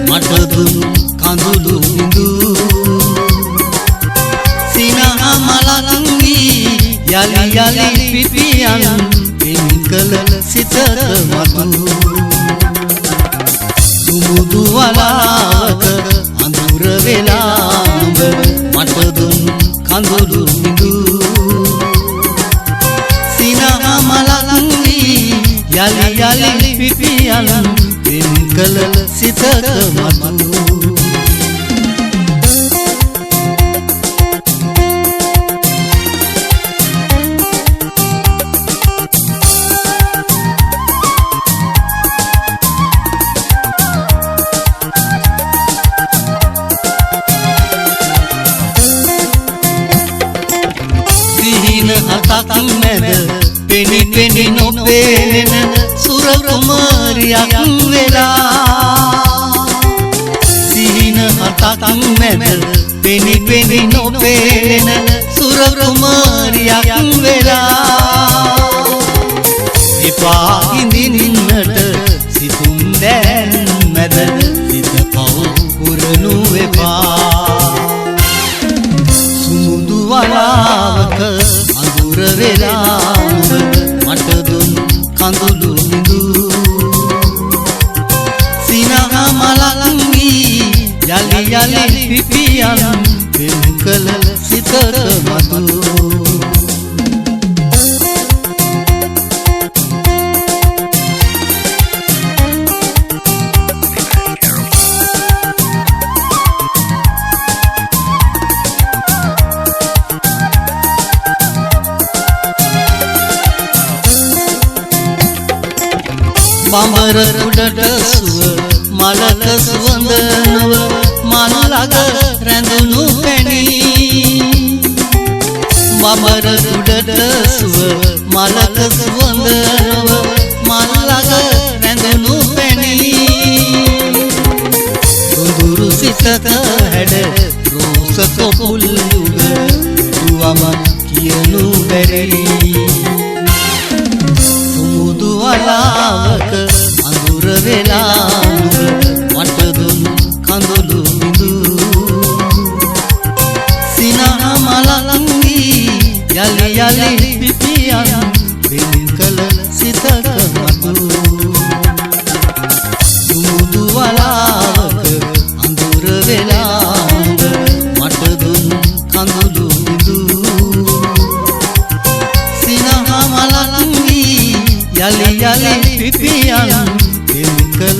මට දුන් කඳුළු බිඳු සිනහ මලක් වී යලි යලි පිපියන් පින්කල සිතට මතු සුමුදු වලාවක අඳුර වෙලා නුඹ මට දුන් කඳුළු බිඳු සිනහ මලක් වී යලි යලි පිපියන් පින්කල සිතට මතු හතක් මැද පෙනි පෙනි නොපෙනෙන සුර කුමාරියක් වෙලා සිහින හතක් මැද පෙනි පෙනි නොපෙනෙන සුර කුමාරියක් වෙලා එපා හිඳින්නට සිතුම් දැන් මැද සිත පව් පුරනු එපා සුමුදු වලාවක අඳුර වෙලා මට දුන් කඳුළු බිඳු සිනහ මලක් වී යලි යලි පිපියන් පින්කල සිතට මතු බඹර උඩට සුව මලක සුවඳ නොව මන් ළඟ රැඳුණු පැණි බඹර උඩට සුව මලක සුවඳ නොව මන් ළඟ රැඳුණු පැණි සොඳුරු සිතක හැඩ රෝස කොපුල් යුග දුවම කියනු බැරි සුමුදු වලාවක අඳුර වෙලා මට දුන් කඳුළු බිඳු සිනහ මලක් වී යලි යලි පිපියන් පින්කල සිතට මතු සුමුදු වලාවක අඳුර වෙලා මට දුන් කඳුළු බිඳු සිනහ මලක් වී යලි යලි පිපියන් පින්කල